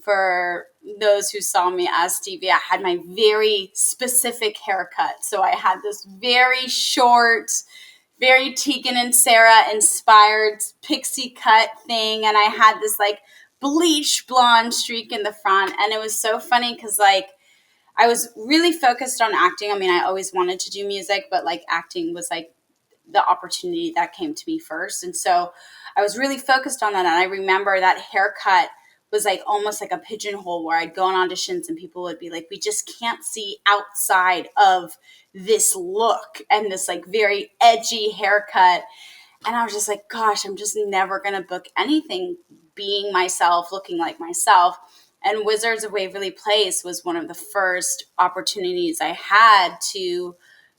for those who saw me as Stevie, I had my very specific haircut. So I had this very short, very Tegan and Sarah inspired pixie cut thing. And I had this like bleach blonde streak in the front. And it was so funny because like I was really focused on acting. I mean, I always wanted to do music, but like acting was like the opportunity that came to me first. And so I was really focused on that. And I remember that haircut was like almost like a pigeonhole where I'd go on auditions and people would be like, we just can't see outside of this look and this like very edgy haircut. And I was just like, gosh, I'm just never going to book anything being myself, looking like myself. And Wizards of Waverly Place was one of the first opportunities I had to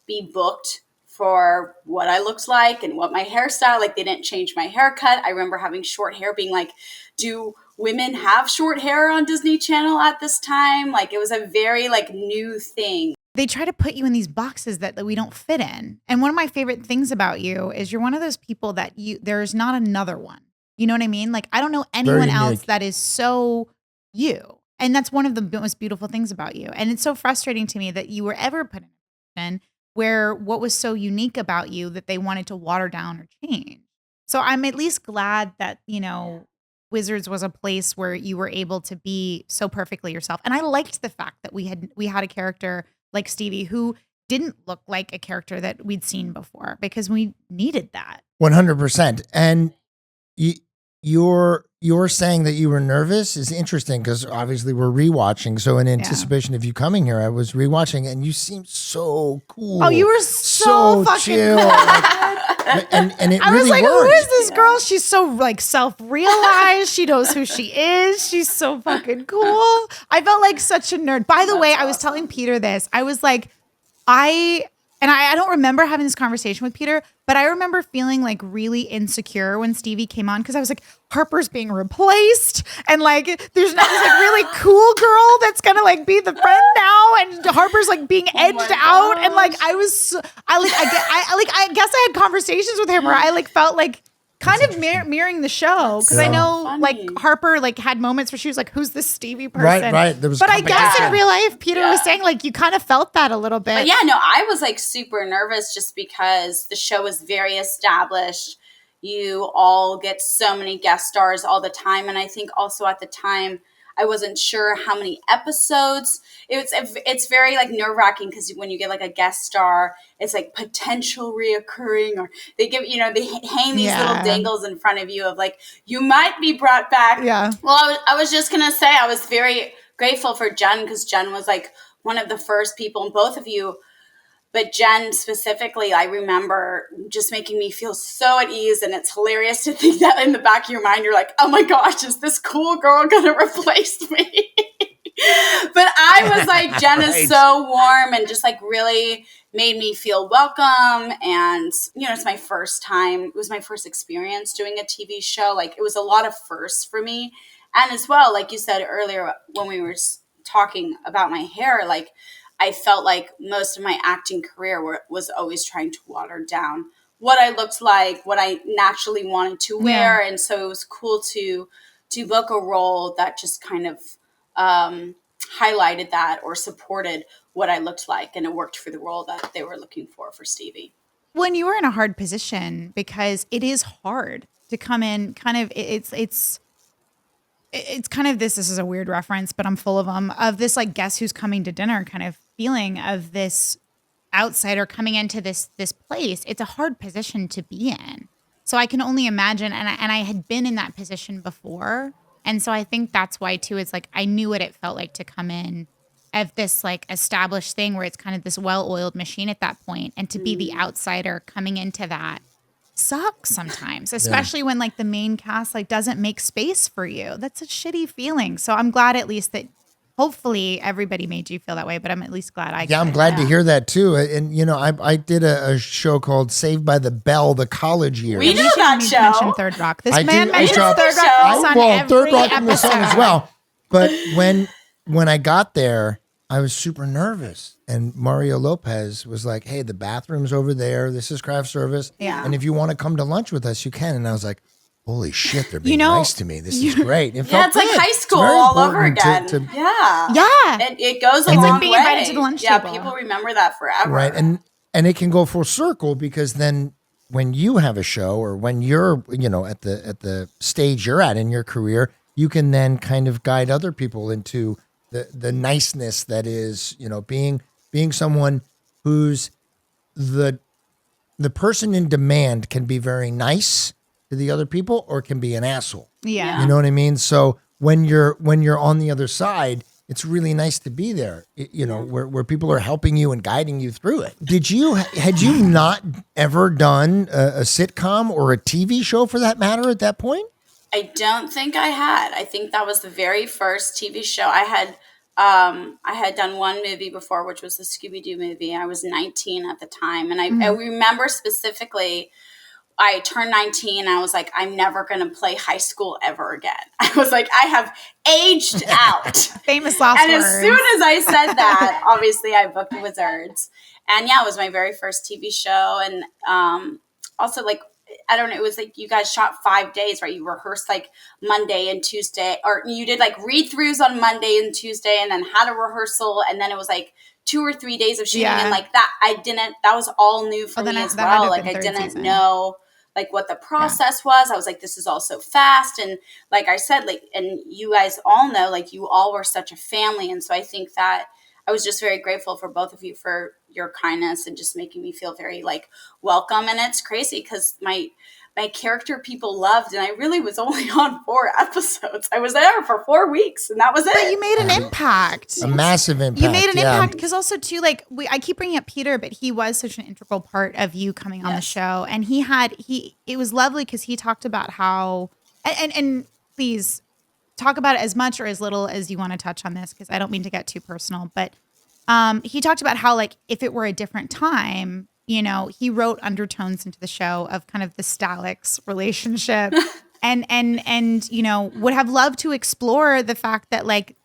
be booked for what I looked like and what my hairstyle, like they didn't change my haircut. I remember having short hair being like, do women have short hair on Disney Channel at this time? Like it was a very like new thing. They try to put you in these boxes that we don't fit in. And one of my favorite things about you is you're one of those people that there's not another one. You know what I mean? Like I don't know anyone else that is so you. And that's one of the most beautiful things about you. And it's so frustrating to me that you were ever put in a position where what was so unique about you that they wanted to water down or change. So I'm at least glad that, you know, Wizards was a place where you were able to be so perfectly yourself. And I liked the fact that we had a character like Stevie who didn't look like a character that we'd seen before because we needed that. 100%. And you're saying that you were nervous is interesting because obviously we're rewatching. So in anticipation of you coming here, I was rewatching and you seemed so cool. Oh, you were so fucking chill. cool. and it I really was like, worked. who is this girl? She's so like self-realized. She knows who she is. She's so fucking cool. I felt like such a nerd. By the way, I was telling Peter this. I was like, I don't remember having this conversation with Peter, but I remember feeling like really insecure when Stevie came on because I was like, Harper's being replaced, and like there's not this like really cool girl that's gonna like be the friend now, and Harper's like being edged out, and like I guess I had conversations with him where I like felt like kind of mirroring the show because I know like Harper like had moments where she was like, who's this Stevie person? Right. There was but I guess in real life, Peter was saying like you kind of felt that a little bit. But yeah, no, I was like super nervous just because the show was very established. You all get so many guest stars all the time. And I think also at the time, I wasn't sure how many episodes. It's very like nerve-wracking because when you get like a guest star, it's like potential reoccurring, or they give, you know, they hang these little dangles in front of you of like, you might be brought back. Yeah. Well, I was just going to say, I was very grateful for Jen because Jen was like one of the first people, and both of you, but Jen specifically, I remember just making me feel so at ease. And it's hilarious to think that in the back of your mind, you're like, oh my gosh, is this cool girl going to replace me? But I was like, Jen is so warm and just like really made me feel welcome. And, you know, it's my first time. It was my first experience doing a TV show. Like it was a lot of firsts for me. And as well, like you said earlier, when we were talking about my hair, like I felt like most of my acting career was always trying to water down what I looked like, what I naturally wanted to wear. And so it was cool to book a role that just kind of highlighted that or supported what I looked like. And it worked for the role that they were looking for Stevie. When you were in a hard position, because it is hard to come in kind of, it's kind of this is a weird reference, but I'm full of them, of this like guess who's coming to dinner kind of feeling of this outsider coming into this place. It's a hard position to be in. So I can only imagine, and I had been in that position before. And so I think that's why too, it's like I knew what it felt like to come in of this like established thing where it's kind of this well-oiled machine at that point, and to be the outsider coming into that sucks sometimes, especially when like the main cast like doesn't make space for you. That's a shitty feeling. So I'm glad at least that hopefully everybody made you feel that way, but I'm at least glad I I'm glad to hear that too. And you know, I did a show called Saved by the Bell, the college years. We know that show. Mentioned Third Rock. This man mentions Third Rock Third Rock in the Sun as well. But when I got there, I was super nervous. And Mario Lopez was like, hey, the bathroom's over there. This is craft service. Yeah. And if you want to come to lunch with us, you can. And I was like, holy shit, they're being nice to me. This is great. It Yeah, felt it's like good. high It's school very all over important again. Yeah. Yeah. It goes a It's long like being way. invited to the lunch table. People remember that forever. Right. And it can go full circle because then when you have a show or when you're, at the stage you're at in your career, you can then kind of guide other people into the niceness that is, being someone who's the person in demand can be very nice to the other people or can be an asshole. Yeah. You know what I mean? So when you're on the other side, it's really nice to be there, where people are helping you and guiding you through it. Had you not ever done a sitcom or a TV show for that matter at that point? I don't think I had. I think that was the very first TV show I had. I had done one movie before, which was the Scooby-Doo movie. I was 19 at the time. And I remember specifically, I turned 19. I was like, I'm never going to play high school ever again. I was like, I have aged out. Famous last and words. As soon as I said that, obviously I booked Wizards. And yeah, it was my very first TV show. And also like, I don't know, it was like you guys shot 5 days, right? You rehearsed like Monday and Tuesday, or you did like read-throughs on Monday and Tuesday and then had a rehearsal. And then it was like 2 or 3 days of shooting. And like that, that was all new for me as well. Like I didn't know like what the process was. I was like, this is all so fast. And like I said, like, and you guys all know, like you all were such a family. And so I think that I was just very grateful for both of you for your kindness and just making me feel very like welcome. And it's crazy because my character people loved, and I really was only on 4 episodes. I was there for 4 weeks and that was it. But you made an impact. A massive impact. You made an impact because also too, like I keep bringing up Peter, but he was such an integral part of you coming on the show. And it was lovely because he talked about how, and please talk about it as much or as little as you want to touch on this, because I don't mean to get too personal, but he talked about how like if it were a different time, he wrote undertones into the show of kind of the Stalix relationship and would have loved to explore the fact that like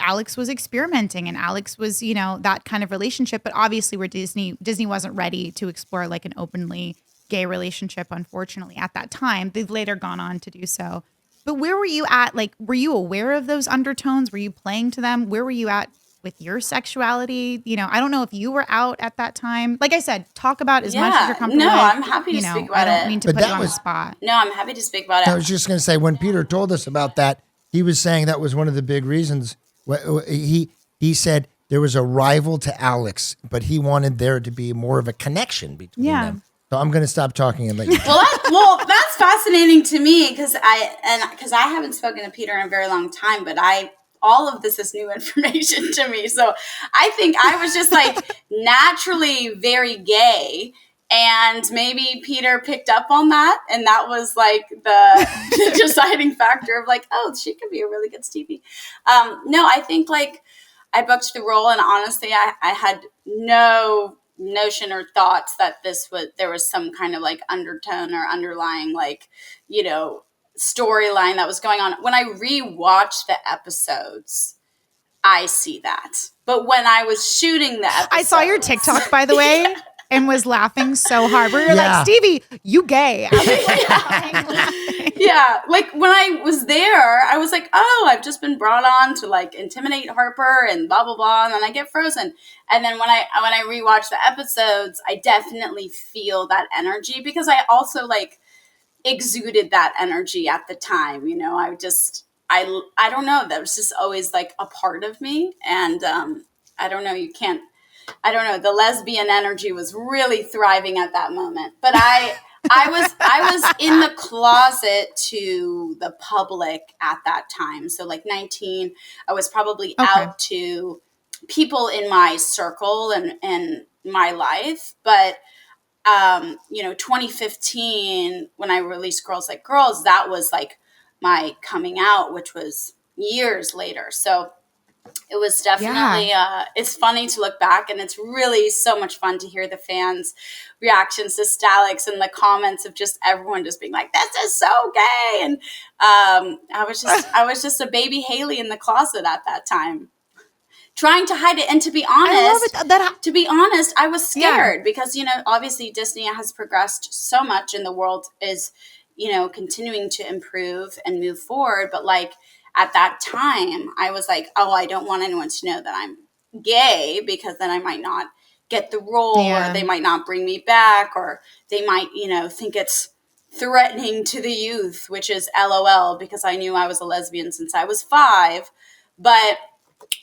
Alex was experimenting and Alex was, that kind of relationship. But obviously where Disney wasn't ready to explore like an openly gay relationship, unfortunately, at that time. They've later gone on to do so. But where were you at? Like, were you aware of those undertones? Were you playing to them? Where were you at with your sexuality? I don't know if you were out at that time. Like I said, talk about as much as you're comfortable with. No, I'm happy to speak about it. I don't mean to put you on the spot. No, I'm happy to speak about it. I was just going to say, when Peter told us about that, he was saying that was one of the big reasons. He said there was a rival to Alex, but he wanted there to be more of a connection between them. So I'm going to stop talking and let you. Well, that's fascinating to me because I haven't spoken to Peter in a very long time, but all of this is new information to me. So I think I was just like naturally very gay, and maybe Peter picked up on that, and that was like the deciding factor of like, oh, she could be a really good Stevie. No, I think like I booked the role, and honestly, I had no notion or thoughts that there was some kind of like undertone or underlying like, storyline that was going on. When I rewatch the episodes, I see that. But when I was shooting the episodes, I saw your TikTok, by the way, and was laughing so hard. Where you're like, Stevie, you gay. I was like, yeah. Like when I was there, I was like, oh, I've just been brought on to like intimidate Harper and blah, blah, blah. And then I get frozen. And then when I rewatch the episodes, I definitely feel that energy because I also like exuded that energy at the time. I don't know. That was just always like a part of me. And I don't know. The lesbian energy was really thriving at that moment. But I was in the closet to the public at that time. So like 19, I was probably out to people in my circle and my life. But 2015, when I released Girls Like Girls, that was like my coming out, which was years later. So it was definitely, it's funny to look back, and it's really so much fun to hear the fans' reactions to Stalix and the comments of just everyone just being like, this is so gay. And I was just a baby Hayley in the closet at that time, trying to hide it. And to be honest, I was scared because, obviously Disney has progressed so much and the world is, continuing to improve and move forward. But like at that time, I was like, oh, I don't want anyone to know that I'm gay, because then I might not get the role, Yeah. or they might not bring me back, or they might, think it's threatening to the youth, which is LOL, because I knew I was a lesbian since I was 5. But,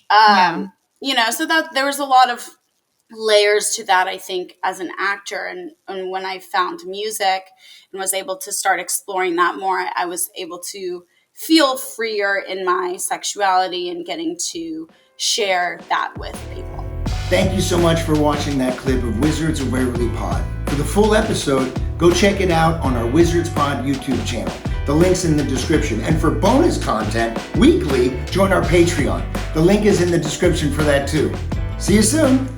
so that there was a lot of layers to that, I think, as an actor. And when I found music and was able to start exploring that more, I was able to feel freer in my sexuality and getting to share that with people. Thank you so much for watching that clip of Wizards of Waverly Pod. For the full episode, go check it out on our Wizards Pod YouTube channel. The link's in the description. And for bonus content weekly, join our Patreon. The link is in the description for that too. See you soon.